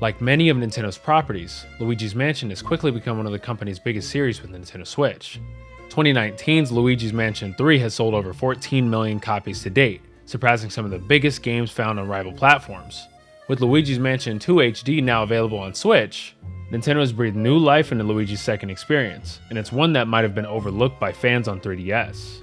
Like many of Nintendo's properties, Luigi's Mansion has quickly become one of the company's biggest series with Nintendo Switch. 2019's Luigi's Mansion 3 has sold over 14 million copies to date, surpassing some of the biggest games found on rival platforms. With Luigi's Mansion 2 HD now available on Switch, Nintendo has breathed new life into Luigi's second experience, and it's one that might have been overlooked by fans on 3DS.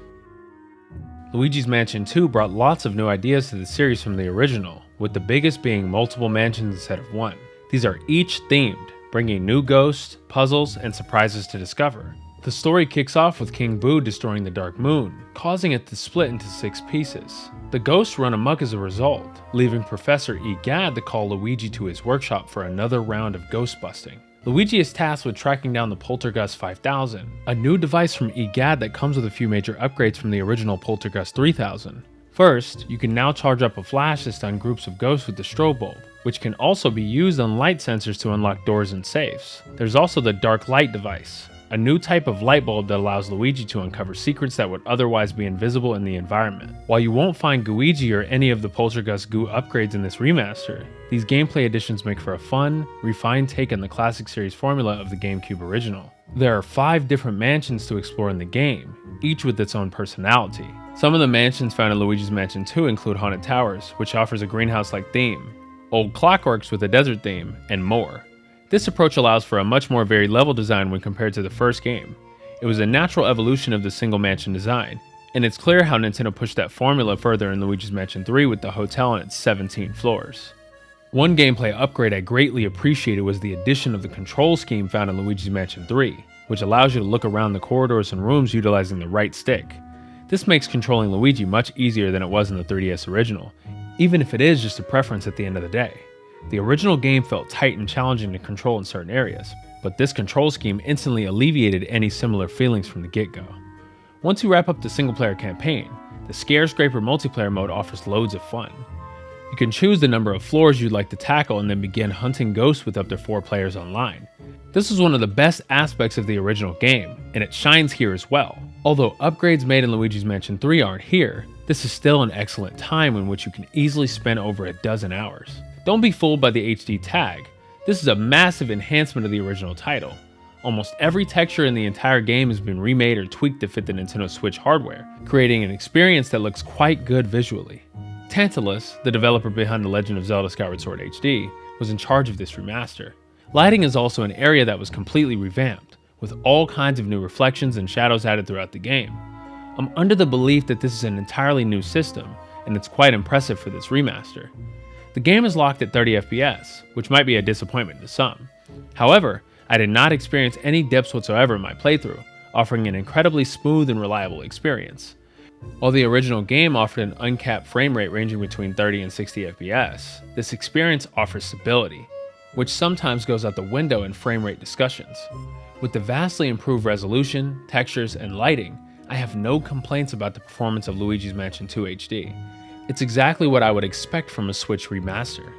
Luigi's Mansion 2 brought lots of new ideas to the series from the original, with the biggest being multiple mansions instead of one. These are each themed, bringing new ghosts, puzzles, and surprises to discover. The story kicks off with King Boo destroying the Dark Moon, causing it to split into 6 pieces. The ghosts run amok as a result, leaving Professor Egad to call Luigi to his workshop for another round of ghost busting. Luigi is tasked with tracking down the Poltergust 5000, a new device from Egad that comes with a few major upgrades from the original Poltergust 3000. First, you can now charge up a flash to stun groups of ghosts with the strobe bulb, which can also be used on light sensors to unlock doors and safes. There's also the Dark Light device, a new type of light bulb that allows Luigi to uncover secrets that would otherwise be invisible in the environment. While you won't find Luigi or any of the Poltergust goo upgrades in this remaster, these gameplay additions make for a fun, refined take on the classic series formula of the GameCube original. There are 5 different mansions to explore in the game, each with its own personality. Some of the mansions found in Luigi's Mansion 2 include Haunted Towers, which offers a greenhouse-like theme, Old Clockworks with a desert theme, and more. This approach allows for a much more varied level design when compared to the first game. It was a natural evolution of the single mansion design, and it's clear how Nintendo pushed that formula further in Luigi's Mansion 3 with the hotel and its 17 floors. One gameplay upgrade I greatly appreciated was the addition of the control scheme found in Luigi's Mansion 3, which allows you to look around the corridors and rooms utilizing the right stick. This makes controlling Luigi much easier than it was in the 3DS original, even if it is just a preference at the end of the day. The original game felt tight and challenging to control in certain areas, but this control scheme instantly alleviated any similar feelings from the get-go. Once you wrap up the single-player campaign, the Scare Scraper multiplayer mode offers loads of fun. You can choose the number of floors you'd like to tackle and then begin hunting ghosts with up to 4 players online. This was one of the best aspects of the original game, and it shines here as well. Although upgrades made in Luigi's Mansion 3 aren't here, this is still an excellent time in which you can easily spend over a dozen hours. Don't be fooled by the HD tag. This is a massive enhancement of the original title. Almost every texture in the entire game has been remade or tweaked to fit the Nintendo Switch hardware, creating an experience that looks quite good visually. Tantalus, the developer behind The Legend of Zelda Skyward Sword HD, was in charge of this remaster. Lighting is also an area that was completely revamped, with all kinds of new reflections and shadows added throughout the game. I'm under the belief that this is an entirely new system, and it's quite impressive for this remaster. The game is locked at 30 FPS, which might be a disappointment to some. However, I did not experience any dips whatsoever in my playthrough, offering an incredibly smooth and reliable experience. While the original game offered an uncapped frame rate ranging between 30 and 60 FPS, this experience offers stability, which sometimes goes out the window in frame rate discussions. With the vastly improved resolution, textures, and lighting, I have no complaints about the performance of Luigi's Mansion 2 HD. It's exactly what I would expect from a Switch remaster.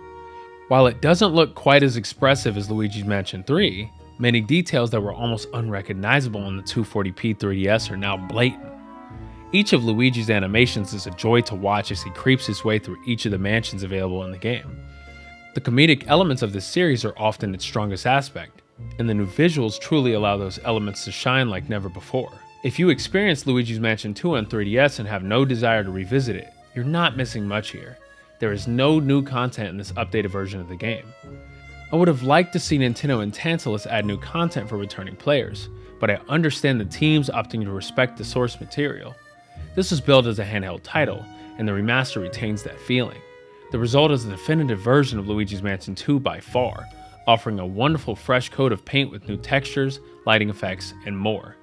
While it doesn't look quite as expressive as Luigi's Mansion 3, many details that were almost unrecognizable on the 240p 3DS are now blatant. Each of Luigi's animations is a joy to watch as he creeps his way through each of the mansions available in the game. The comedic elements of this series are often its strongest aspect, and the new visuals truly allow those elements to shine like never before. If you experienced Luigi's Mansion 2 on 3DS and have no desire to revisit it, you're not missing much here. There is no new content in this updated version of the game. I would have liked to see Nintendo and Tantalus add new content for returning players, but I understand the teams opting to respect the source material. This was billed as a handheld title, and the remaster retains that feeling. The result is a definitive version of Luigi's Mansion 2 by far, offering a wonderful fresh coat of paint with new textures, lighting effects, and more.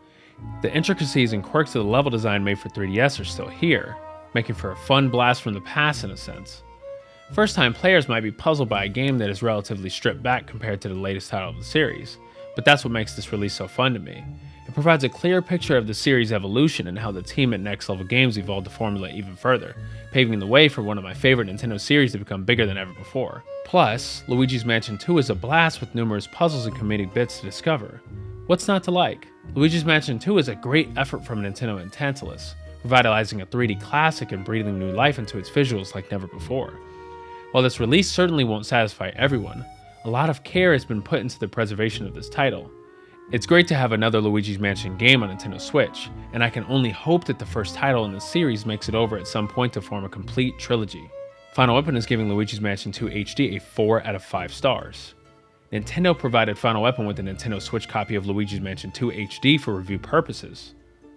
The intricacies and quirks of the level design made for 3DS are still here, making for a fun blast from the past in a sense. First-time players might be puzzled by a game that is relatively stripped back compared to the latest title of the series, but that's what makes this release so fun to me. It provides a clear picture of the series' evolution and how the team at Next Level Games evolved the formula even further, paving the way for one of my favorite Nintendo series to become bigger than ever before. Plus, Luigi's Mansion 2 is a blast with numerous puzzles and comedic bits to discover. What's not to like? Luigi's Mansion 2 is a great effort from Nintendo and Tantalus, revitalizing a 3D classic and breathing new life into its visuals like never before. While this release certainly won't satisfy everyone, a lot of care has been put into the preservation of this title. It's great to have another Luigi's Mansion game on Nintendo Switch, and I can only hope that the first title in the series makes it over at some point to form a complete trilogy. Final Weapon is giving Luigi's Mansion 2 HD a 4 out of 5 stars. Nintendo provided Final Weapon with a Nintendo Switch copy of Luigi's Mansion 2 HD for review purposes.